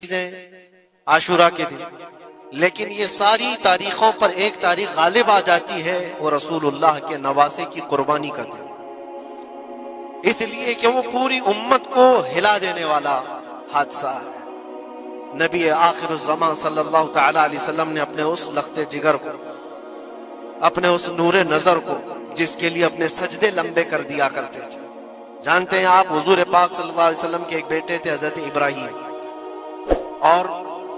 عاشورہ کے دن، لیکن یہ ساری تاریخوں پر ایک تاریخ غالب آ جاتی ہے، وہ رسول اللہ کے نواسے کی قربانی کا دن، اس لیے کہ وہ پوری امت کو ہلا دینے والا حادثہ ہے۔ نبی آخر الزمان صلی اللہ تعالی علیہ وسلم نے اپنے اس لخت جگر کو، اپنے اس نور نظر کو، جس کے لیے اپنے سجدے لمبے کر دیا کرتے تھے، جانتے ہیں آپ حضور پاک صلی اللہ علیہ وسلم کے ایک بیٹے تھے حضرت ابراہیم، اور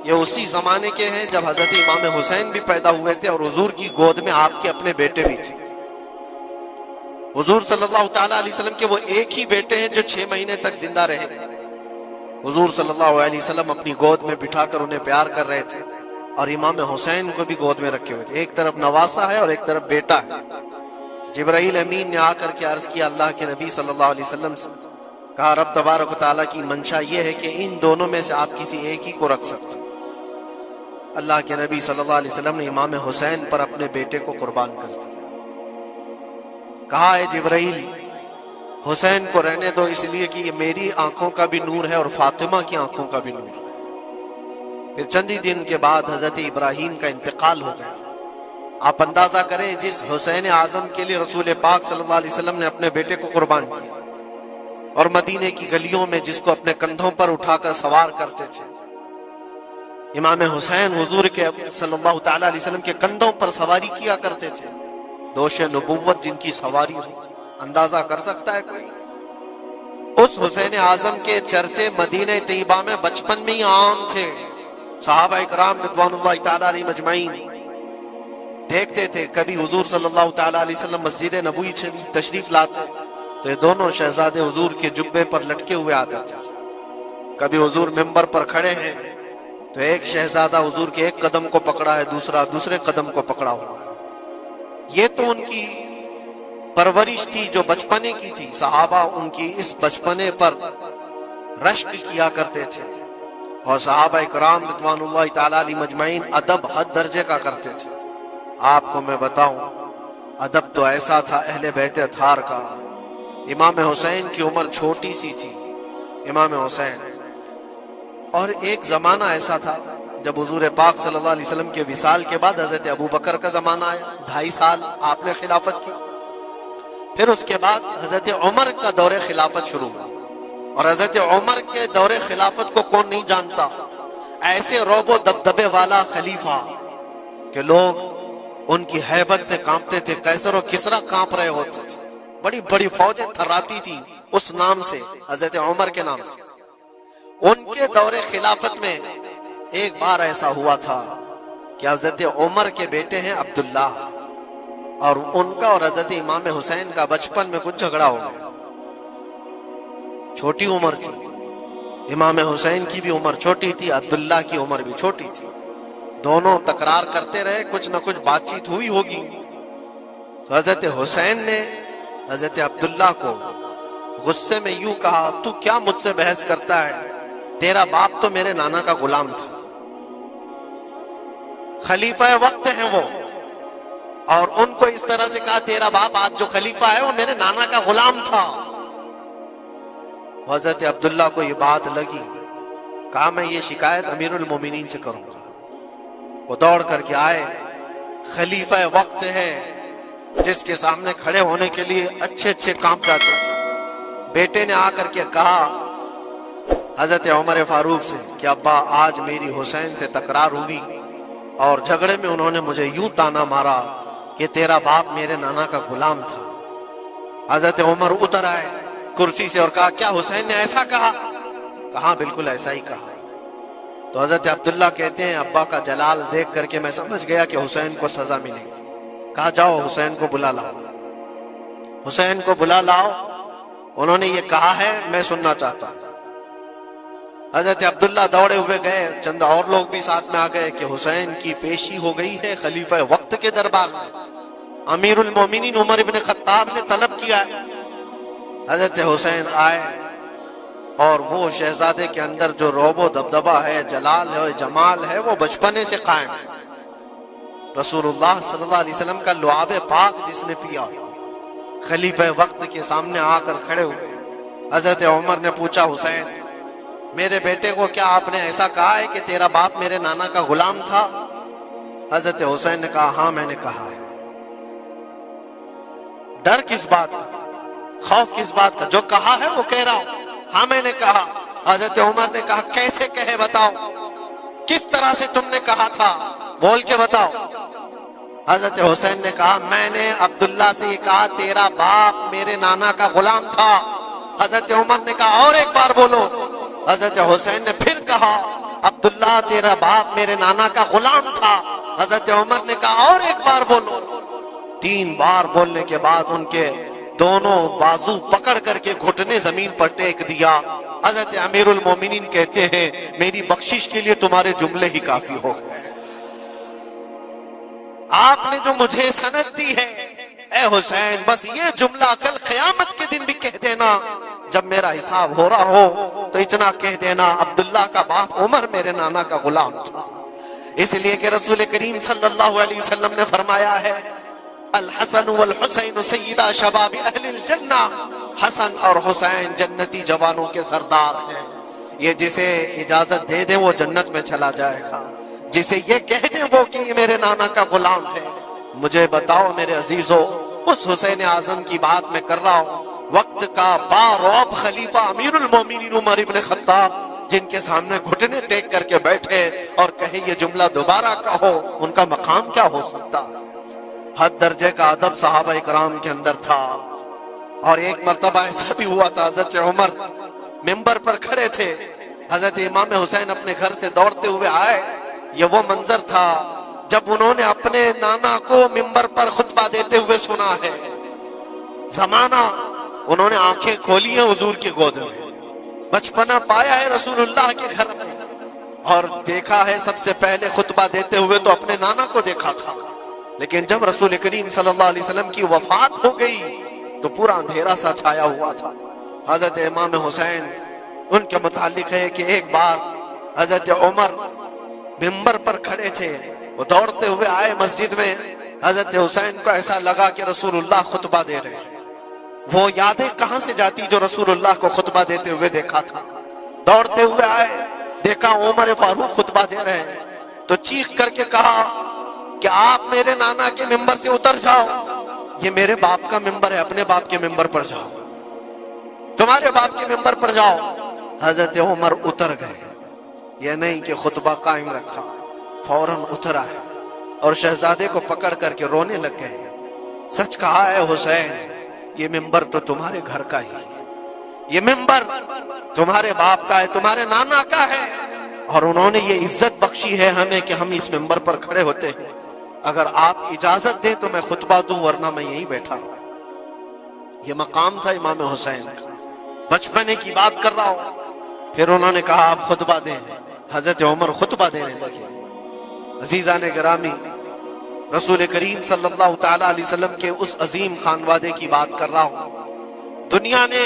یہ اسی زمانے کے ہیں جب حضرت امام حسین بھی پیدا ہوئے تھے اور حضور کی گود میں آپ کے اپنے بیٹے بھی تھے۔ حضور صلی اللہ تعالیٰ علیہ وسلم کے وہ ایک ہی بیٹے ہیں جو 6 مہینے تک زندہ رہے۔ حضور صلی اللہ علیہ وسلم اپنی گود میں بٹھا کر انہیں پیار کر رہے تھے، اور امام حسین کو بھی گود میں رکھے ہوئے تھے، ایک طرف نواسا ہے اور ایک طرف بیٹا ہے۔ جبرائیل امین نے آ کر کے عرض کیا اللہ کے نبی صلی اللہ علیہ وسلم سے، کہا رب تبارک و تعالیٰ کی منشا یہ ہے کہ ان دونوں میں سے آپ کسی ایک ہی کو رکھ سکتے۔ اللہ کے نبی صلی اللہ علیہ وسلم نے امام حسین پر اپنے بیٹے کو قربان کر دیا۔ کہا اے جبرائیل، حسین کو رہنے دو، اس لیے کہ یہ میری آنکھوں کا بھی نور ہے اور فاطمہ کی آنکھوں کا بھی نور ہے۔ پھر چند ہی دن کے بعد حضرت ابراہیم کا انتقال ہو گیا۔ آپ اندازہ کریں جس حسین اعظم کے لیے رسول پاک صلی اللہ علیہ وسلم نے اپنے بیٹے کو قربان کیا، اور مدینے کی گلیوں میں جس کو اپنے کندھوں پر اٹھا کر سوار کرتے تھے، امام حسین حضور کے صلی اللہ تعالیٰ علیہ وسلم کے کندھوں پر سواری کیا کرتے تھے۔ دوش نبوت جن کی سواری ہو، اندازہ کر سکتا ہے کوئی؟ اس حسین اعظم کے چرچے مدینہ طیبہ میں بچپن میں ہی عام تھے۔ صحابہ اکرام رضوان اللہ تعالیٰ علیہ مجمعین دیکھتے تھے، کبھی حضور صلی اللہ تعالیٰ علیہ وسلم مسجد نبوی تشریف لاتے تو یہ دونوں شہزادے حضور کے جبے پر لٹکے ہوئے آ جاتے تھے۔ کبھی حضور ممبر پر کھڑے ہیں تو ایک شہزادہ حضور کے ایک قدم کو پکڑا ہے، دوسرا دوسرے قدم کو پکڑا ہوا ہے۔ یہ تو ان کی پرورش تھی جو بچپنے کی تھی۔ صحابہ ان کی اس بچپنے پر رشک کیا کرتے تھے، اور صحابہ اکرام رضوان اللہ تعالیٰ علیہ مجمعین ادب حد درجے کا کرتے تھے۔ آپ کو میں بتاؤں، ادب تو ایسا تھا اہل بیت اطہار کا۔ امام حسین کی عمر چھوٹی سی تھی، امام حسین، اور ایک زمانہ ایسا تھا جب حضور پاک صلی اللہ علیہ وسلم کے وصال کے بعد حضرت ابو بکر کا زمانہ آیا، 2.5 سال آپ نے خلافت کی۔ پھر اس کے بعد حضرت عمر کا دور خلافت شروع ہوا، اور حضرت عمر کے دور خلافت کو کون نہیں جانتا؟ ایسے رعب و دبدبے والا خلیفہ کہ لوگ ان کی ہیبت سے کانپتے تھے، قیصر و کسریٰ کانپ رہے ہوتے تھے، بڑی بڑی فوجیں تھراتی تھی اس نام سے، حضرت عمر کے نام سے۔ ان کے دور خلافت میں ایک بار ایسا ہوا تھا کہ حضرت عمر کے بیٹے ہیں عبداللہ، اور ان کا اور حضرت امام حسین کا بچپن میں کچھ جھگڑا ہو گیا۔ چھوٹی عمر تھی، امام حسین کی بھی عمر چھوٹی تھی، عبداللہ کی عمر بھی چھوٹی تھی، دونوں تکرار کرتے رہے، کچھ نہ کچھ بات چیت ہوئی ہوگی۔ تو حضرت حسین نے حضرت عبداللہ کو غصے میں یوں کہا، تو کیا مجھ سے بحث کرتا ہے؟ تیرا باپ تو میرے نانا کا غلام تھا، خلیفہ وقت ہیں وہ، اور ان کو اس طرح سے کہا تیرا باپ آج جو خلیفہ ہے وہ میرے نانا کا غلام تھا۔ حضرت عبداللہ کو یہ بات لگی، کہا میں یہ شکایت امیر المومنین سے کروں گا۔ وہ دوڑ کر کے آئے، خلیفہ وقت ہے جس کے سامنے کھڑے ہونے کے لیے اچھے کانپ جاتے تھے۔ بیٹے نے آ کر کے کہا حضرت عمر فاروق سے کہ ابا آج میری حسین سے تکرار ہوئی، اور جھگڑے میں انہوں نے مجھے یوں تانا مارا کہ تیرا باپ میرے نانا کا غلام تھا۔ حضرت عمر اتر آئے کرسی سے اور کہا کیا حسین نے ایسا کہا؟ کہا بالکل ایسا ہی کہا۔ تو حضرت عبداللہ کہتے ہیں ابا کا جلال دیکھ کر کے میں سمجھ گیا کہ حسین کو سزا ملے گی۔ کہا جاؤ حسین کو بلا لاؤ، حسین کو بلا لاؤ، انہوں نے یہ کہا ہے میں سننا چاہتا ہوں۔ حضرت عبداللہ دوڑے ہوئے گئے، چند اور لوگ بھی ساتھ میں آ گئے کہ حسین کی پیشی ہو گئی ہے خلیفہ وقت کے دربار میں، امیر المومنین عمر ابن خطاب نے طلب کیا ہے۔ حضرت حسین آئے، اور وہ شہزادے کے اندر جو رعب و دبدبہ ہے، جلال ہے، جمال ہے، وہ بچپنے سے قائم ہے۔ رسول اللہ صلی اللہ علیہ وسلم کا لعاب پاک جس نے پیا، خلیفہ وقت کے سامنے آ کر کھڑے ہوئے۔ حضرت عمر نے پوچھا حسین میرے بیٹے کو کیا آپ نے ایسا کہا ہے کہ تیرا باپ میرے نانا کا غلام تھا؟ حضرت حسین نے کہا ہاں میں نے کہا ہے۔ ڈر کس بات کا، خوف کس بات کا؟ جو کہا ہے وہ کہہ رہا ہوں، ہاں میں نے کہا۔ حضرت عمر نے کہا کیسے کہے بتاؤ، کس طرح سے تم نے کہا تھا، بول کے بتاؤ۔ حضرت حسین نے کہا میں نے عبداللہ سے یہ کہا تیرا باپ میرے نانا کا غلام تھا۔ حضرت عمر نے کہا اور ایک بار بولو۔ حضرت حسین نے پھر کہا عبداللہ تیرا باپ میرے نانا کا غلام تھا۔ حضرت عمر نے کہا اور ایک بار بولو۔ 3 بار بولنے کے بعد ان کے دونوں بازو پکڑ کر کے گھٹنے زمین پر ٹیک دیا۔ حضرت امیر المومنین کہتے ہیں میری بخشش کے لیے تمہارے جملے ہی کافی ہو گئے، آپ نے جو مجھے سند دی ہے اے حسین، بس یہ جملہ کل قیامت کے دن بھی کہہ دینا، جب میرا حساب ہو رہا ہو تو اتنا کہہ دینا عبداللہ کا باپ عمر میرے نانا کا غلام تھا۔ اس لیے کہ رسول کریم صلی اللہ علیہ وسلم نے فرمایا ہے الحسن والحسین سیدہ شباب اہل الجنہ، حسن اور حسین جنتی جوانوں کے سردار ہیں۔ یہ جسے اجازت دے دیں وہ جنت میں چلا جائے گا، جسے یہ کہہ دیں وہ کہ یہ میرے نانا کا غلام ہے۔ مجھے بتاؤ میرے عزیزو، اس حسین اعظم کی بات میں کر رہا ہوں، وقت کا باروب خلیفہ امیر المومنین عمر ابن خطاب، جن کے سامنے گھٹنے ٹیک کر کے بیٹھے اور کہے یہ جملہ دوبارہ کہو، ان کا مقام کیا ہو سکتا؟ حد درجے کا ادب صحابہ اکرام کے اندر تھا۔ اور ایک مرتبہ ایسا بھی ہوا تھا، حضرت عمر ممبر پر کھڑے تھے، حضرت امام حسین اپنے گھر سے دوڑتے ہوئے آئے۔ یہ وہ منظر تھا جب انہوں نے اپنے نانا کو ممبر پر خطبہ دیتے ہوئے سنا ہے۔ زمانہ انہوں نے آنکھیں کھولی ہیں حضور کی گود میں، بچپنا پایا ہے رسول اللہ کے گھر میں، اور دیکھا ہے سب سے پہلے خطبہ دیتے ہوئے تو اپنے نانا کو دیکھا تھا، لیکن جب رسول کریم صلی اللہ علیہ وسلم کی وفات ہو گئی تو پورا اندھیرا سا چھایا ہوا تھا۔ حضرت امام حسین ان کے متعلق ہے کہ ایک بار حضرت عمر ممبر پر کھڑے تھے، وہ دوڑتے ہوئے آئے مسجد میں، حضرت حسین کو ایسا لگا کہ رسول اللہ خطبہ دے رہے ہیں۔ وہ یادیں کہاں سے جاتی جو رسول اللہ کو خطبہ دیتے ہوئے دیکھا تھا۔ دوڑتے ہوئے آئے، دیکھا عمر فاروق خطبہ دے رہے ہیں، تو چیخ کر کے کہا کہ آپ میرے نانا کے ممبر سے اتر جاؤ، یہ میرے باپ کا ممبر ہے، اپنے باپ کے ممبر پر جاؤ، تمہارے باپ کے ممبر پر جاؤ۔ حضرت عمر اتر گئے، یہ نہیں کہ خطبہ قائم رکھا، فوراً اترا ہے اور شہزادے کو پکڑ کر کے رونے لگ گئے۔ سچ کہا ہے حسین، یہ ممبر تو تمہارے گھر کا ہی ہے، یہ ممبر تمہارے باپ کا ہے، تمہارے نانا کا ہے، اور انہوں نے یہ عزت بخشی ہے ہمیں کہ ہم اس ممبر پر کھڑے ہوتے ہیں۔ اگر آپ اجازت دیں تو میں خطبہ دوں، ورنہ میں یہیں بیٹھا ہوں۔ یہ مقام تھا امام حسین کا، بچپنے کی بات کر رہا ہوں۔ پھر انہوں نے کہا آپ خطبہ دیں، حضرت عمر خطبہ دینے لگے۔ عزیزان گرامی، رسول کریم صلی اللہ تعالیٰ علیہ وسلم کے اس عظیم خانوادے کی بات کر رہا ہوں۔ دنیا نے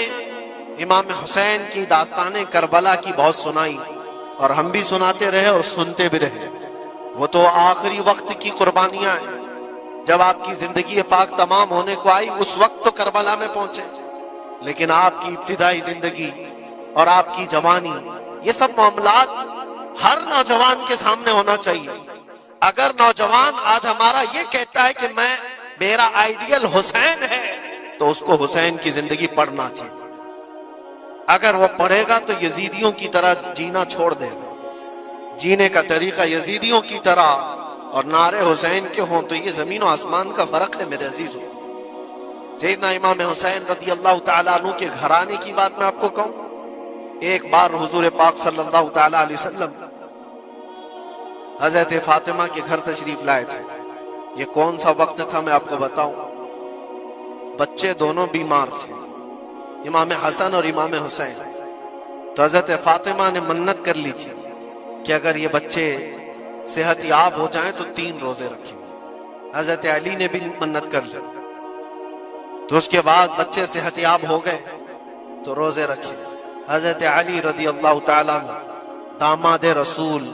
امام حسین کی داستان کربلا کی بہت سنائی، اور ہم بھی سناتے رہے اور سنتے بھی رہے۔ وہ تو آخری وقت کی قربانیاں ہیں، جب آپ کی زندگی پاک تمام ہونے کو آئی اس وقت تو کربلا میں پہنچے، لیکن آپ کی ابتدائی زندگی اور آپ کی جوانی، یہ سب معاملات ہر نوجوان کے سامنے ہونا چاہیے۔ اگر نوجوان آج ہمارا یہ کہتا ہے کہ میرا آئیڈیل حسین ہے، تو اس کو حسین کی زندگی پڑھنا چاہیے۔ اگر وہ پڑھے گا تو یزیدیوں کی طرح جینا چھوڑ دے گا، جینے کا طریقہ یزیدیوں کی طرح اور نعرے حسین کے ہوں تو یہ زمین و آسمان کا فرق ہے میرے عزیزوں۔ سیدنا امام حسین رضی اللہ تعالیٰ عنہ کے گھرانے کی بات میں آپ کو کہوں۔ ایک بار حضور پاک صلی اللہ تعالیٰ علیہ وسلم حضرت فاطمہ کے گھر تشریف لائے تھے۔ یہ کون سا وقت تھا میں آپ کو بتاؤں، بچے دونوں بیمار تھے، امام حسن اور امام حسین۔ تو حضرت فاطمہ نے منت کر لی تھی کہ اگر یہ بچے صحت یاب ہو جائیں تو 3 روزے رکھیں گے۔ حضرت علی نے بھی منت کر لی، تو اس کے بعد بچے صحت یاب ہو گئے تو روزے رکھے۔ حضرت علی رضی اللہ تعالیٰ عنہ، داماد رسول،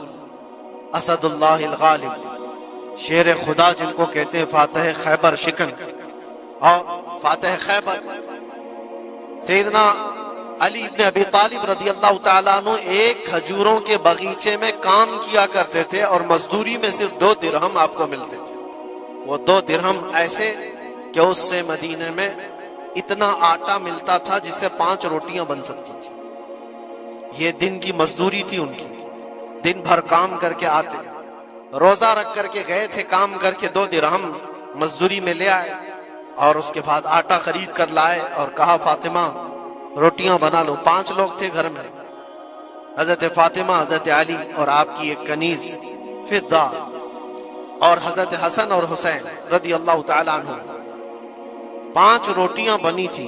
اسد اللہ الغالب، شیر خدا جن کو کہتے ہیں، فاتح خیبر شکن اور فاتح خیبر، سیدنا علی ابن ابی طالب رضی اللہ تعالیٰ عنہ ایک کھجوروں کے باغیچے میں کام کیا کرتے تھے اور مزدوری میں صرف 2 درہم آپ کو ملتے تھے. وہ 2 درہم ایسے کہ اس سے مدینے میں اتنا آٹا ملتا تھا جس سے 5 روٹیاں بن سکتی تھی. یہ دن کی مزدوری تھی ان کی. دن بھر کام کر کے آتے, روزہ رکھ کر کے گئے تھے, کام کر کے 2 درہم مزدوری میں لے آئے اور اس کے بعد آٹا خرید کر لائے اور کہا فاطمہ روٹیاں بنا لو. 5 لوگ تھے گھر میں, حضرت فاطمہ, حضرت علی اور آپ کی ایک کنیز فضہ اور حضرت حسن اور حسین رضی اللہ تعالیٰ عنہ. 5 روٹیاں بنی تھی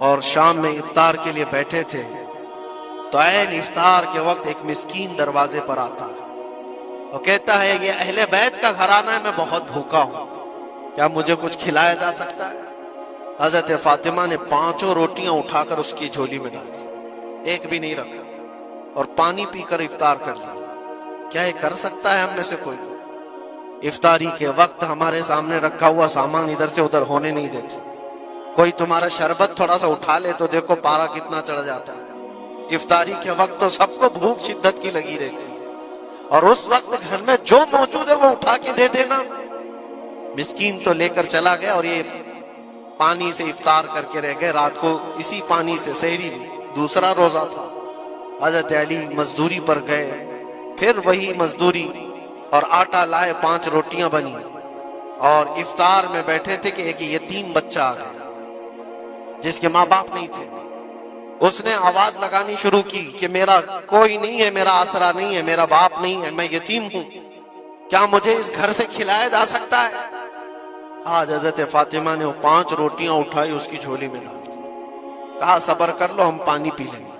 اور شام میں افطار کے لیے بیٹھے تھے تو عین افطار کے وقت ایک مسکین دروازے پر آتا ہے اور کہتا ہے یہ اہل بیت کا گھرانہ ہے, میں بہت بھوکا ہوں, کیا مجھے کچھ کھلایا جا سکتا ہے؟ حضرت فاطمہ نے 5 روٹیاں اٹھا کر اس کی جھولی میں ڈال دی, ایک بھی نہیں رکھا, اور پانی پی کر افطار کر لیا. کیا یہ کر سکتا ہے ہم میں سے کوئی؟ افطاری کے وقت ہمارے سامنے رکھا ہوا سامان ادھر سے ادھر ہونے نہیں دیتے. کوئی تمہارا شربت تھوڑا سا اٹھا لے تو دیکھو پارا کتنا چڑھ جاتا ہے. افطاری کے وقت تو سب کو بھوک شدت کی لگی رہتی, اور اس وقت گھر میں جو موجود ہے وہ اٹھا کے دے دینا. مسکین تو لے کر چلا گیا اور یہ پانی سے افطار کر کے رہ گئے. رات کو اسی پانی سے سحری بھی, دوسرا روزہ تھا. حضرت علی مزدوری پر گئے, پھر وہی مزدوری اور آٹا لائے, 5 روٹیاں بنی اور افطار میں بیٹھے تھے کہ ایک یتیم بچہ آ گیا جس کے ماں باپ نہیں تھے. اس نے آواز لگانی شروع کی کہ میرا کوئی نہیں ہے, میرا آسرا نہیں ہے, میرا باپ نہیں ہے, میں یتیم ہوں, کیا مجھے اس گھر سے کھلایا جا سکتا ہے؟ آج حضرت فاطمہ نے وہ 5 روٹیاں اٹھائی, اس کی جھولی میں ڈال دی, کہا صبر کر لو, ہم پانی پی لیں گے.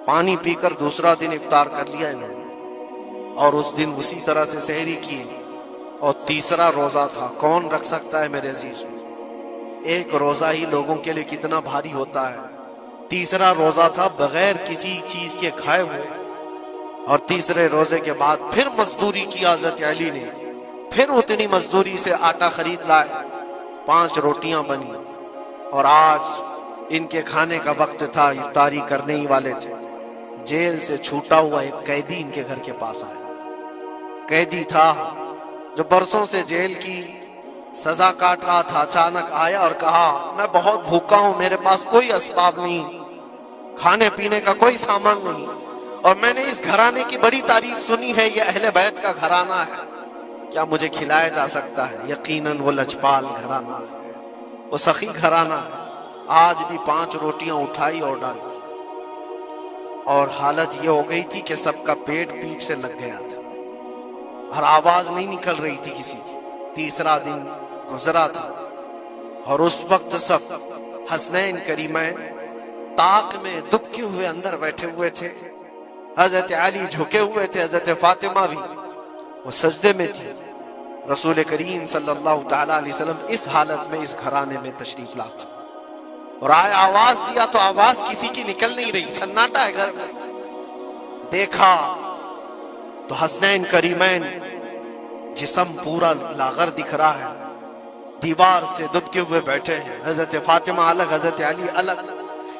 پانی پی کر دوسرا دن افطار کر لیا انہوں نے, اور اس دن اسی طرح سے سحری کی, اور تیسرا روزہ تھا. کون رکھ سکتا ہے میرے عزیز؟ ایک روزہ ہی لوگوں کے لیے کتنا بھاری ہوتا ہے. تیسرا روزہ تھا بغیر کسی چیز کے کھائے ہوئے, اور تیسرے روزے کے بعد پھر مزدوری کی حضرت علی نے, پھر اتنی مزدوری سے آٹا خرید لائے, 5 روٹیاں بنی, اور آج ان کے کھانے کا وقت تھا, افطاری کرنے ہی والے تھے. جیل سے چھوٹا ہوا ایک قیدی ان کے گھر کے پاس آیا. قیدی تھا جو برسوں سے جیل کی سزا کاٹ رہا تھا, اچانک آیا اور کہا میں بہت بھوکا ہوں, میرے پاس کوئی اسباب نہیں, کھانے پینے کا کوئی سامان نہیں, اور میں نے اس گھرانے کی بڑی تعریف سنی ہے, یہ اہل بیت کا گھرانہ ہے, کیا مجھے کھلایا جا سکتا ہے؟ یقیناً وہ لجپال گھرانہ ہے, وہ سخی گھرانہ ہے. آج بھی 5 روٹیاں اٹھائی اور ڈال دی, اور حالت یہ ہو گئی تھی کہ سب کا پیٹ پیٹ سے لگ گیا تھا, اور آواز نہیں نکل رہی تھی کسی کی. تیسرا دن گزرا تھا, اور اس وقت سب حسنین کریمین طاق میں دبکے ہوئے اندر بیٹھے ہوئے تھے. حضرت علی جھکے ہوئے تھے, حضرت فاطمہ بھی وہ سجدے میں تھی. رسول کریم صلی اللہ تعالیٰ علیہ وسلم اس حالت میں اس گھرانے میں تشریف لاتے, اور آئے آواز دیا تو آواز کسی کی نکل نہیں رہی, سناٹا ہے گھر میں. دیکھا تو حسنین کریمین جسم پورا لاغر دکھ رہا ہے, دیوار سے دبکے ہوئے بیٹھے ہیں, حضرت فاطمہ الگ, حضرت علی الگ.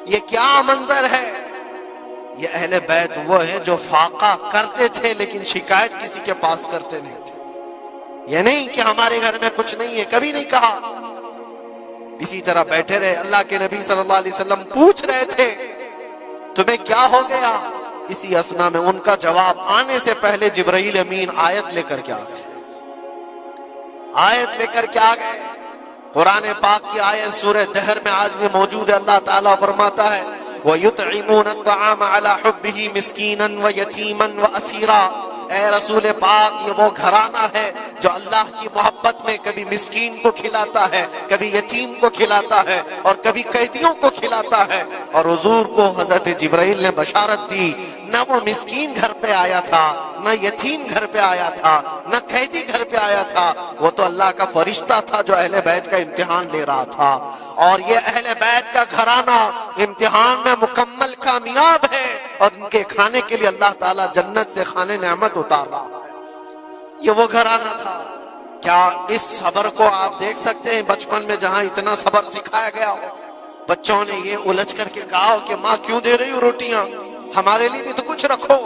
یہ کیا منظر ہے؟ یہ اہل بیت وہ ہیں جو فاقہ کرتے تھے لیکن شکایت کسی کے پاس کرتے نہیں تھے. یہ نہیں کہ ہمارے گھر میں کچھ نہیں ہے, کبھی نہیں کہا. اسی طرح بیٹھے رہے. اللہ کے نبی صلی اللہ علیہ وسلم پوچھ رہے تھے تمہیں کیا ہو گیا؟ اسی اسنا میں ان کا جواب آنے سے پہلے جبرائیل امین آیت لے کر کے آ گئے. آیت لے کر کے آ گئے, قرآن پاک کی آیت سورہ دہر میں آج بھی موجود ہے. اللہ تعالیٰ فرماتا ہے وَيُطْعِمُونَ الطَّعَامَ عَلَى حُبِّهِ مِسْكِينًا وَيَتِيمًا وَأَسِيرًا. اے رسول پاک, یہ وہ گھرانہ ہے جو اللہ کی محبت میں کبھی مسکین کو کھلاتا ہے, کبھی یتیم کو کھلاتا ہے, اور کبھی قیدیوں کو کھلاتا ہے. اور حضور کو حضرت جبرائیل نے بشارت دی, نہ وہ مسکین گھر پہ آیا تھا, نہ یتیم گھر پہ آیا تھا, نہ قیدی گھر پہ آیا تھا, وہ تو اللہ کا فرشتہ تھا جو اہل بیت کا امتحان لے رہا تھا. اور یہ اہل بیت کا گھرانہ امتحان میں مکمل کامیاب ہے, اور ان کے کھانے کے لیے اللہ تعالیٰ جنت سے کھانے نعمت اتار رہا ہے. یہ وہ گھرانہ تھا. کیا اس صبر کو آپ دیکھ سکتے ہیں بچپن میں جہاں اتنا صبر سکھایا گیا ہو؟ بچوں نے یہ الجھ کر کے کہا کہ ماں کیوں دے رہی ہو روٹیاں، ہمارے لیے بھی تو کچھ رکھو۔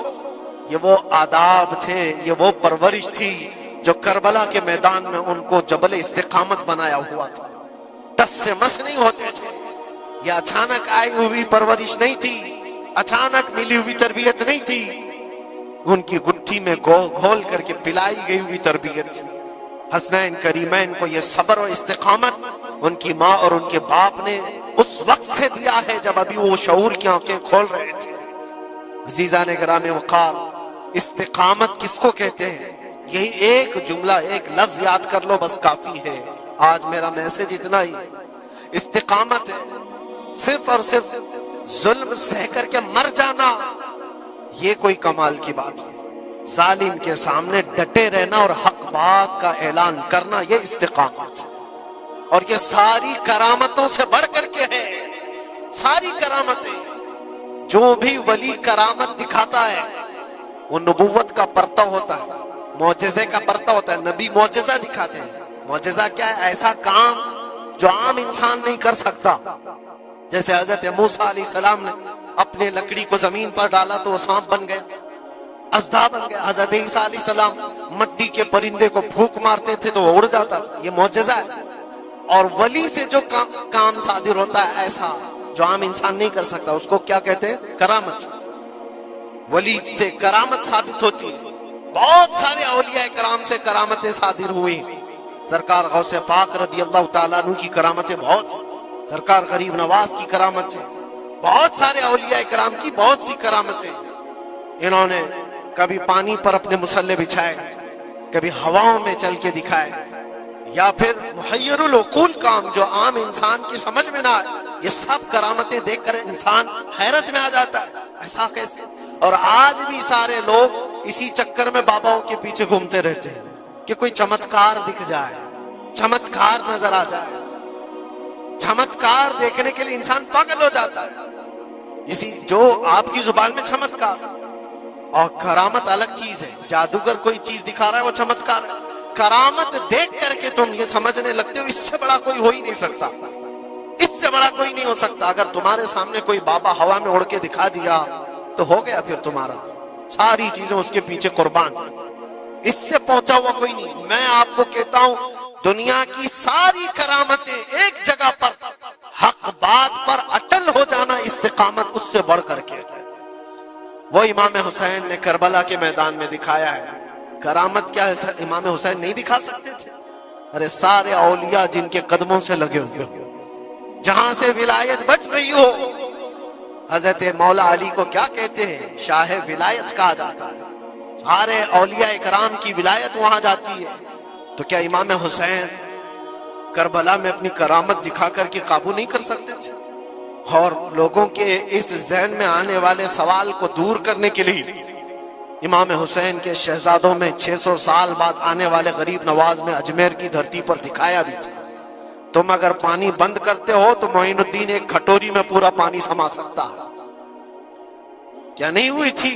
یہ وہ آداب تھے، یہ وہ پرورش تھی جو کربلا کے میدان میں ان کو جبل استقامت بنایا ہوا تھا۔ ٹس سے مس نہیں ہوتے تھے، یہ اچانک آئی ہوئی پرورش نہیں تھی، اچانک ملی ہوئی تربیت نہیں تھی، ان کی گٹھی میں گھول کر کے پلائی گئی ہوئی تربیت تھی۔ حسنین کریمین کو یہ صبر و استقامت ان کی ماں اور ان کے باپ نے اس وقت سے دیا ہے جب ابھی وہ شعور کی آنکھیں کھول رہے تھے۔ عزیزان گرامی وقار، استقامت کس کو کہتے ہیں؟ یہی ایک جملہ، ایک لفظ یاد کر لو، بس کافی ہے۔ آج میرا میسج اتنا ہی ہے۔ استقامت ہے صرف اور صرف ظلم سہ کر کے مر جانا، یہ کوئی کمال کی بات ہے۔ ظالم کے سامنے ڈٹے رہنا اور حق بات کا اعلان کرنا، یہ استقامت ہے۔ اور یہ ساری کرامتوں سے بڑھ کر کے ہے۔ ساری کرامتیں، جو بھی ولی کرامت دکھاتا ہے وہ نبوت کا پرتو ہوتا ہے، معجزے کا پرتو ہوتا ہے۔ نبی معجزہ دکھاتے ہیں۔ معجزہ کیا ہے؟ ایسا کام جو عام انسان نہیں کر سکتا۔ جیسے حضرت موسیٰ علیہ السلام نے اپنے لکڑی کو زمین پر ڈالا تو وہ سانپ بن گیا، اژدھا بن گیا۔ حضرت عیسیٰ علیہ السلام مٹی کے پرندے کو پھونک مارتے تھے تو وہ اڑ جاتا تھا، یہ معجزہ ہے۔ اور ولی سے جو کام صادر ہوتا ہے ایسا جو عام انسان نہیں کر سکتا، اس کو کیا کہتے ہیں؟ کرامت۔ ولی سے کرامت ثابت ہوتی ہے۔ بہت سارے اولیاء کرام سے کرامتیں صادر ہوئی۔ سرکار غوث پاک رضی اللہ تعالیٰ عنہ کی کرامتیں بہت ہیں، سرکار غریب نواز کی کرامت ہے، بہت سارے اولیاء کرام کی بہت سی کرامتیں۔ انہوں نے کبھی پانی پر اپنے مصلے بچھائے، کبھی ہواؤں میں چل کے دکھائے، یا پھر محیر العقول کام جو عام انسان کی سمجھ میں نہ آئے، یہ سب کرامتیں دیکھ کر انسان حیرت میں آ جاتا ہے، ایسا کیسے؟ اور آج بھی سارے لوگ اسی چکر میں باباؤں کے پیچھے گھومتے رہتے ہیں کہ کوئی چمتکار دکھ جائے، چمتکار نظر آ جائے۔ چمتکار دیکھنے کے لیے انسان پاگل ہو جاتا ہے۔ اسی جو آپ کی زبان میں چمتکار اور کرامت الگ چیز ہے۔ جادوگر کوئی چیز دکھا رہا ہے وہ چمتکار ہے، کرامت دیکھ کر کے تم یہ سمجھنے لگتے ہو اس سے بڑا کوئی ہو ہی نہیں سکتا، اس سے بڑا کوئی نہیں ہو سکتا۔ اگر تمہارے سامنے کوئی بابا ہوا میں اڑ کے دکھا دیا تو ہو گیا پھر تمہارا، ساری چیزیں اس کے پیچھے قربان، اس سے پہنچا ہوا کوئی نہیں۔ میں آپ کو کہتا ہوں دنیا کی ساری کرامتیں ایک جگہ پر حق بات پر اٹل ہو جانا، استقامت اس سے بڑھ کر کے وہ امام حسین نے کربلا کے میدان میں دکھایا ہے۔ کرامت کیا ہے؟ امام حسین نہیں دکھا سکتے تھے؟ ارے سارے اولیاء جن کے قدموں سے لگے ہوئے ہو، جہاں سے ولایت بچ رہی ہو، حضرت مولا علی کو کیا کہتے ہیں؟ شاہ ولایت کہا جاتا ہے۔ سارے اولیاء کرام کی ولایت وہاں جاتی ہے، تو کیا امام حسین کربلا میں اپنی کرامت دکھا کر کے قابو نہیں کر سکتے تھے؟ اور لوگوں کے اس ذہن میں آنے والے سوال کو دور کرنے کے لیے امام حسین کے شہزادوں میں 600 سال بعد آنے والے غریب نواز نے اجمیر کی دھرتی پر دکھایا بھی تھا۔ تم اگر پانی بند کرتے ہو تو معین الدین ایک کھٹوری میں پورا پانی سما سکتا ہے۔ کیا نہیں ہوئی تھی؟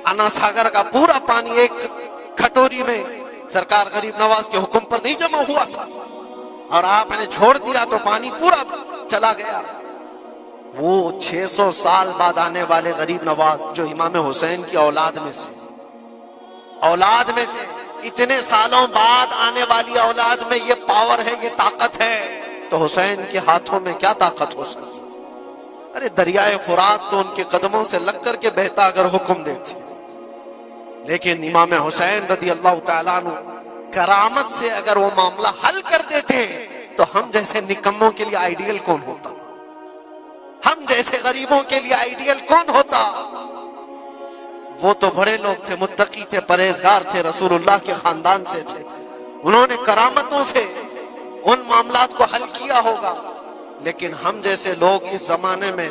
انا ساگر کا پورا پانی ایک کھٹوری میں سرکار غریب نواز کے حکم پر نہیں جمع ہوا تھا، اور آپ نے چھوڑ دیا تو پانی پورا چلا گیا۔ وہ 600 سال بعد آنے والے غریب نواز جو امام حسین کی اولاد میں سے اتنے سالوں بعد آنے والی اولاد میں یہ پاور ہے، یہ طاقت ہے، تو حسین کے ہاتھوں میں کیا طاقت ہو سکتی؟ ارے دریائے فرات تو ان کے قدموں سے لگ کر کے بہتا اگر حکم دیتی، لیکن امام حسین رضی اللہ تعالیٰ عنہ کرامت سے اگر وہ معاملہ حل کر دیتے تو ہم جیسے نکموں کے لیے آئیڈیل کون ہوتا؟ ہم جیسے غریبوں کے لیے آئیڈیل کون ہوتا؟ وہ تو بڑے لوگ تھے، متقی تھے، پرہیزگار تھے، رسول اللہ کے خاندان سے تھے، انہوں نے کرامتوں سے ان معاملات کو حل کیا ہوگا۔ لیکن ہم جیسے لوگ اس زمانے میں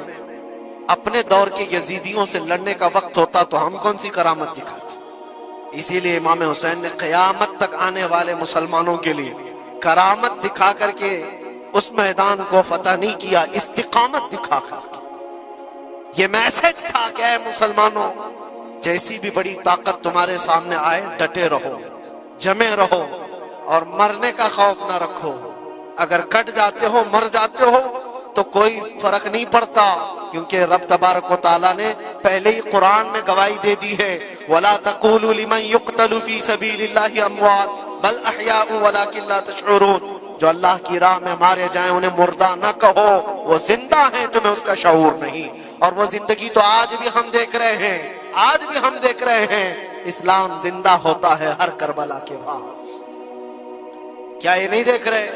اپنے دور کے یزیدیوں سے لڑنے کا وقت ہوتا تو ہم کون سی کرامت دکھاتے؟ اسی لیے امام حسین نے قیامت تک آنے والے مسلمانوں کے لیے کرامت دکھا کر کے اس میدان کو فتح نہیں کیا، استقامت دکھا کر کے۔ یہ میسج تھا کہ اے مسلمانوں، جیسی بھی بڑی طاقت تمہارے سامنے آئے ڈٹے رہو، جمے رہو، اور مرنے کا خوف نہ رکھو۔ اگر کٹ جاتے ہو، مر جاتے ہو، تو کوئی فرق نہیں پڑتا، کیونکہ رب تبارک و تعالیٰ نے پہلے ہی قرآن میں گواہی دے دی ہے وَلَا تَقُولُوا لِمَنْ يُقْتَلُ فِي سَبِيلِ اللَّهِ أَمْوَاتٌ بَلْ أَحْيَاءٌ وَلَكِنْ لَا تَشْعُرُونَ۔ جو اللہ کی راہ میں مارے جائیں انہیں مردہ نہ کہو، وہ زندہ ہیں، تمہیں اس کا شعور نہیں۔ اور وہ زندگی تو آج بھی ہم دیکھ رہے ہیں، آج بھی ہم دیکھ رہے ہیں، اسلام زندہ ہوتا ہے ہر کربلا کے بعد۔ کیا یہ نہیں دیکھ رہے؟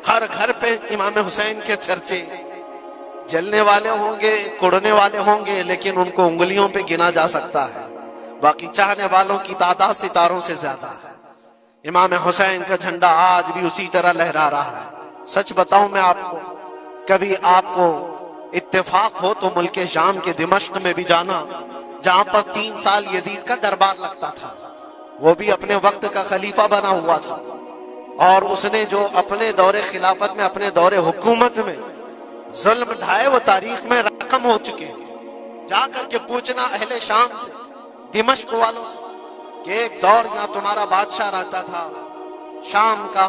ہر گھر پہ امام حسین کے چرچے، جلنے والے ہوں گے، کڑنے والے ہوں گے، لیکن ان کو انگلیوں پہ گنا جا سکتا ہے، باقی چاہنے والوں کی تعداد ستاروں سے زیادہ ہے۔ امام حسین کا جھنڈا آج بھی اسی طرح لہرا رہا ہے۔ سچ بتاؤں میں آپ کو، کبھی آپ کو اتفاق ہو تو ملک شام کے دمشق میں بھی جانا، جہاں پر 3 سال یزید کا دربار لگتا تھا، وہ بھی اپنے وقت کا خلیفہ بنا ہوا تھا، اور اس نے جو اپنے دور خلافت میں، اپنے دور حکومت میں ظلم ڈھائے وہ تاریخ میں رقم ہو چکے ہیں۔ جا کر کے پوچھنا اہل شام سے، دمشق والوں سے، کہ ایک دور یہاں تمہارا بادشاہ رہتا تھا، شام کا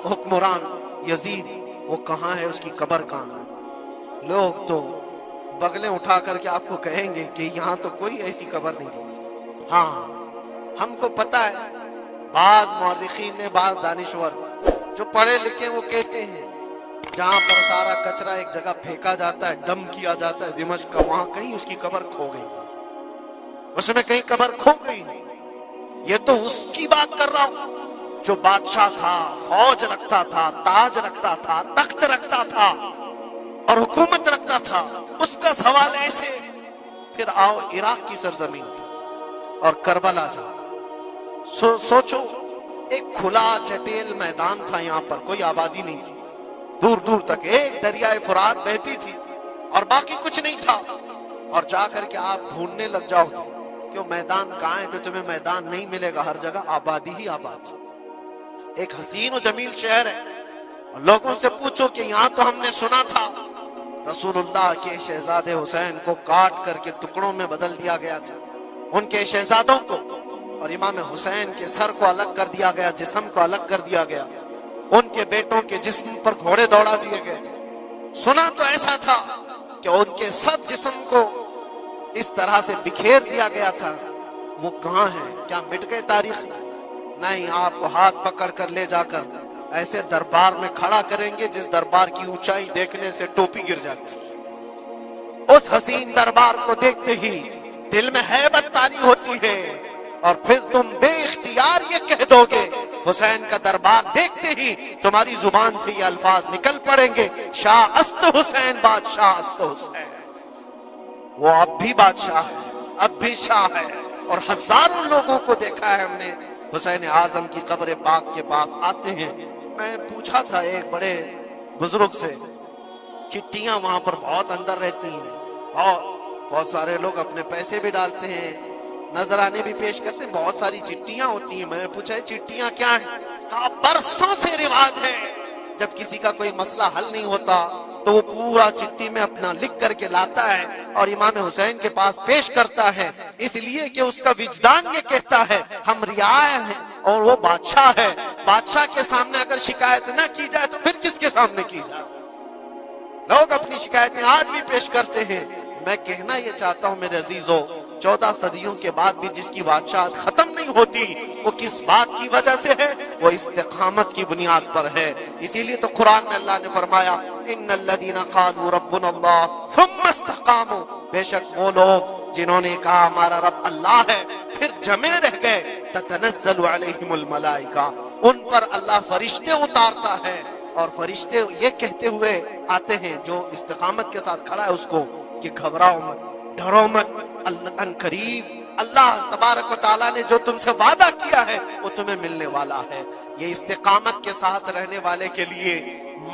حکمران یزید، وہ کہاں ہے، اس کی قبر کہاں ہے؟ لوگ تو بغلیں اٹھا کر کے آپ کو کہیں گے کہ یہاں تو کوئی ایسی قبر نہیں تھی۔ ہاں ہم کو پتا ہے، بعض مورخین نے، بعض دانشور جو پڑھے لکھے وہ کہتے ہیں جہاں پر سارا کچرا ایک جگہ پھینکا جاتا ہے، ڈم کیا جاتا ہے دمشق کا، وہاں کہیں اس کی قبر کھو گئی ہے، اس میں کہیں قبر کھو گئی ہے۔ یہ تو اس کی بات کر رہا ہوں جو بادشاہ تھا، فوج رکھتا تھا، تاج رکھتا تھا، تخت رکھتا تھا اور حکومت رکھتا تھا، اس کا سوال ایسے۔ پھر آؤ عراق کی سرزمین پر اور کربلا جا، سوچو، ایک کھلا چٹیل میدان تھا، یہاں پر کوئی آبادی نہیں تھی، دور دور تک ایک دریائے فرات بہتی تھی اور باقی کچھ نہیں تھا، اور جا کر کے آپ ڈھونڈنے لگ جاؤ کہ وہ میدان کہاں ہے، تو تمہیں میدان نہیں ملے گا، ہر جگہ آبادی ہی آبادی۔ ایک حسین و جمیل شہر ہے، اور لوگوں سے پوچھو کہ یہاں تو ہم نے سنا تھا رسول اللہ کے شہزادے حسین کو کاٹ کر کے ٹکڑوں میں بدل دیا گیا تھا، ان کے شہزادوں کو، اور امام حسین کے سر کو الگ کر دیا گیا، جسم کو الگ کر دیا گیا، ان کے بیٹوں کے جسم پر گھوڑے دوڑا دیے گئے تھے۔ سنا تو ایسا تھا کہ ان کے سب جسم کو اس طرح سے بکھیر دیا گیا تھا، وہ کہاں ہیں؟ کیا مٹ گئے تاریخ میں؟ نہیں، آپ کو ہاتھ پکڑ کر لے جا کر ایسے دربار میں کھڑا کریں گے جس دربار کی اونچائی دیکھنے سے ٹوپی گر جاتی ہے۔ اس حسین دربار کو دیکھتے ہی دل میں ہیبت طاری ہوتی ہے، اور پھر تم بے اختیار یہ کہہ دو گے، حسین کا دربار دیکھتے ہی تمہاری زبان سے یہ الفاظ نکل پڑیں گے، شاہ است حسین، بادشاہ است حسین۔ وہ اب بھی بادشاہ ہے، اب بھی شاہ ہے، اور ہزاروں لوگوں کو دیکھا ہے ہم نے حسین اعظم کی قبر پاک کے پاس آتے ہیں۔ میں پوچھا تھا ایک بڑے بزرگ سے، چٹیاں وہاں پر بہت اندر رہتی ہیں، بہت سارے لوگ اپنے پیسے بھی ڈالتے ہیں، نذرانے بھی پیش کرتے ہیں، بہت ساری چٹیاں ہوتی ہیں۔ میں نے پوچھا چٹیاں کیا ہیں؟ کہا برسوں سے رواج ہے، جب کسی کا کوئی مسئلہ حل نہیں ہوتا تو وہ پورا چٹی میں اپنا لکھ کر کے لاتا ہے اور امام حسین کے پاس پیش کرتا ہے، اس لیے کہ اس کا وجدان یہ کہتا ہے ہم رعایا ہیں اور وہ بادشاہ ہے، بادشاہ کے سامنے اگر شکایت نہ کی جائے تو پھر کس کے سامنے کی جائے؟ لوگ اپنی شکایتیں آج بھی پیش کرتے ہیں۔ میں کہنا یہ چاہتا ہوں میرے عزیزو، 14 صدیوں کے بعد بھی جس کی بادشاہت ختم نہیں ہوتی، وہ کس بات کی وجہ سے ہے؟ وہ استقامت کی بنیاد پر ہے۔ اسی لیے تو قرآن میں اللہ نے فرمایا ان الذین قالوا ربنا اللہ ثم استقاموا، بے شک وہ لوگ جنہوں نے کہا ہمارا رب اللہ ہے پھر جمے رہ گئے، تتنزل علیہم الملائکہ، ان پر اللہ فرشتے اتارتا ہے، اور فرشتے یہ کہتے ہوئے آتے ہیں جو استقامت کے ساتھ کھڑا ہے اس کو کہ گھبراؤ مت، ڈرو مت، ان قریب اللہ تبارک و تعالیٰ نے جو تم سے وعدہ کیا ہے وہ تمہیں ملنے والا ہے۔ یہ استقامت کے ساتھ رہنے والے کے لیے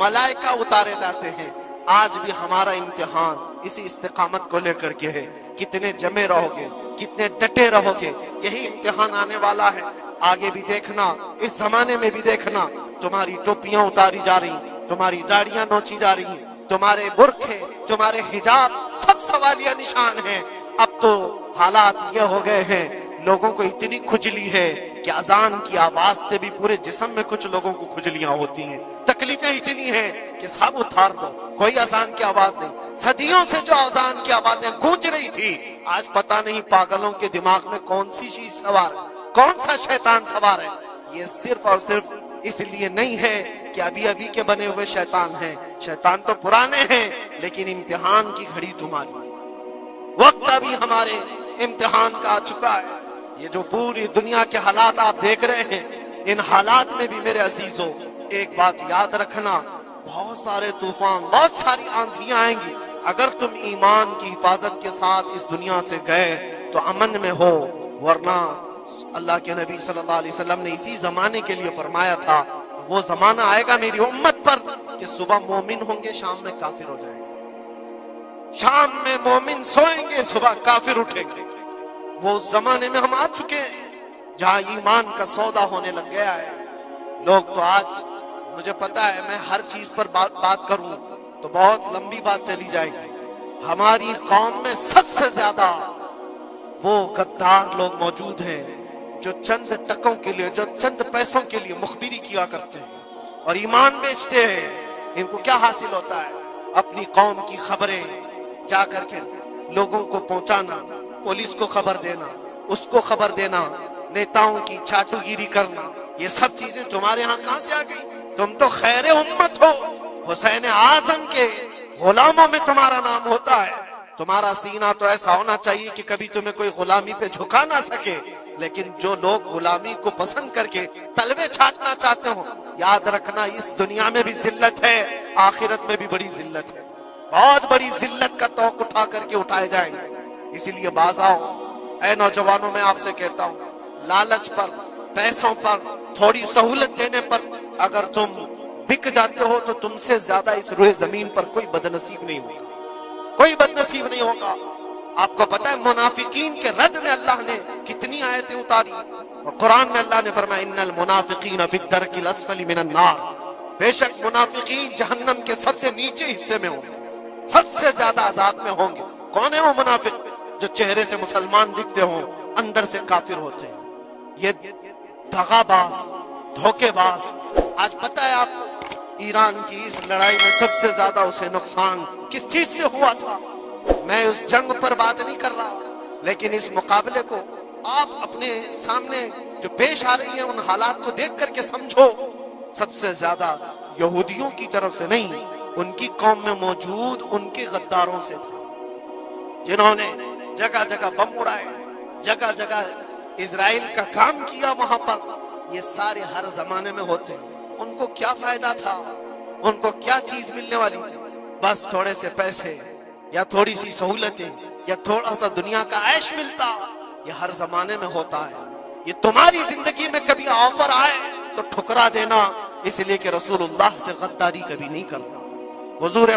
ملائکہ اتارے جاتے ہیں۔ آج بھی ہمارا امتحان اسی استقامت کو لے کر کے ہے، کتنے جمے رہو گے، کتنے ڈٹے رہو گے، یہی امتحان آنے والا ہے۔ آگے بھی دیکھنا، اس زمانے میں بھی دیکھنا، تمہاری ٹوپیاں اتاری جا رہی، تمہاری داڑیاں نوچی جا رہی، تمہارے برقعے، تمہارے حجاب سب سوالیہ نشان ہیں۔ اب تو حالات یہ ہو گئے ہیں لوگوں کو اتنی کھجلی ہے کہ اذان کی آواز سے بھی پورے جسم میں کچھ لوگوں کو کھجلیاں ہوتی ہیں، تکلیفیں اتنی ہیں کہ سب اتار دو، کوئی اذان کی آواز نہیں۔ صدیوں سے جو اذان کی آوازیں گونج رہی تھی، آج پتہ نہیں پاگلوں کے دماغ میں کون سی چیز سوار ہے، کون سا شیطان سوار ہے۔ یہ صرف اور صرف اس لیے نہیں ہے کہ ابھی کے بنے ہوئے شیطان ہیں، شیطان تو پرانے ہیں، لیکن امتحان کی گھڑی تمہاری ہے، وقت ابھی ہمارے امتحان کا آ چکا ہے۔ یہ جو پوری دنیا کے حالات آپ دیکھ رہے ہیں، ان حالات میں بھی میرے عزیزوں ایک بات یاد رکھنا، بہت سارے طوفان، بہت ساری آندھیاں آئیں گی، اگر تم ایمان کی حفاظت کے ساتھ اس دنیا سے گئے تو امن میں ہو، ورنہ اللہ کے نبی صلی اللہ علیہ وسلم نے اسی زمانے کے لیے فرمایا تھا، وہ زمانہ آئے گا میری امت پر کہ صبح مومن ہوں گے، شام میں کافر ہو جائیں گے، شام میں مومن سوئیں گے، صبح کافر اٹھیں گے۔ وہ اس زمانے میں ہم آ چکے ہیں جہاں ایمان کا سودا ہونے لگ گیا ہے۔ لوگ تو آج، مجھے پتا ہے میں ہر چیز پر بات کروں تو بہت لمبی بات چلی جائے گی، ہماری قوم میں سب سے زیادہ وہ غدار لوگ موجود ہیں جو چند ٹکوں کے لیے، جو چند پیسوں کے لیے مخبری کیا کرتے ہیں اور ایمان بیچتے ہیں۔ ان کو کیا حاصل ہوتا ہے؟ اپنی قوم کی خبریں جا کر کے لوگوں کو پہنچانا، پولیس کو خبر دینا، اس کو خبر دینا، نیتاؤں کی چاٹو گیری کرنا، یہ سب چیزیں تمہارے ہاں کہاں سے آ گئی؟ تم تو خیر امت ہو، حسین اعظم کے غلاموں میں تمہارا نام ہوتا ہے۔ تمہارا سینہ تو ایسا ہونا چاہیے کہ کبھی تمہیں کوئی غلامی پہ جھکا نہ سکے، لیکن جو لوگ غلامی کو پسند کر کے تلوے چھاٹنا چاہتے ہو، یاد رکھنا اس دنیا میں بھی ذلت ہے، آخرت میں بھی بڑی ذلت ہے، بہت بڑی ذلت کا توق اٹھا کر کے اٹھائے جائیں گے۔ اسی لیے باز آؤ، اے نوجوانوں، میں آپ سے کہتا ہوں، لالچ پر، پیسوں پر، تھوڑی سہولت دینے پر اگر تم بک جاتے ہو تو تم سے زیادہ اس روئے زمین پر کوئی بدنصیب نہیں ہوگا، کوئی بدنصیب نہیں ہوگا۔ آپ کو پتہ ہے منافقین کے رد میں اللہ نے کتنی آیتیں اتاری، اور قرآن میں اللہ نے فرمایا ان المنافقین فی الدرک الاسفل من النار، بے شک منافقین جہنم کے سب سے نیچے حصے میں ہوں گے، سب سے زیادہ عذاب میں ہوں گے۔ کون ہے وہ منافق؟ جو چہرے سے مسلمان دکھتے ہوں، اندر سے کافر ہوتے ہیں۔ یہ دغا باز، دھوکے باز۔ آج پتہ ہے آپ کو ایران کی اس لڑائی میں سب سے زیادہ اسے نقصان کس چیز سے ہوا تھا؟ میں اس جنگ پر بات نہیں کر رہا، لیکن اس مقابلے کو آپ اپنے سامنے جو پیش آ رہی ہیں ان حالات کو دیکھ کر کے سمجھو۔ سب سے زیادہ یہودیوں کی طرف سے نہیں، ان کی قوم میں موجود ان کے غداروں سے تھا، جنہوں نے جگہ جگہ بم اڑائے، جگہ جگہ اسرائیل کا کام کیا وہاں پر۔ یہ سارے ہر زمانے میں ہوتے ہیں۔ ان کو کیا فائدہ تھا؟ ان کو کیا چیز ملنے والی تھی؟ بس تھوڑے سے پیسے یا تھوڑی سی سہولتیں یا تھوڑا سا دنیا کا عیش ملتا۔ یہ ہر زمانے میں ہوتا ہے۔ یہ تمہاری زندگی میں کبھی آفر آئے تو ٹھکرا دینا، اس لیے کہ رسول اللہ سے غداری کبھی نہیں کرنا۔ حضور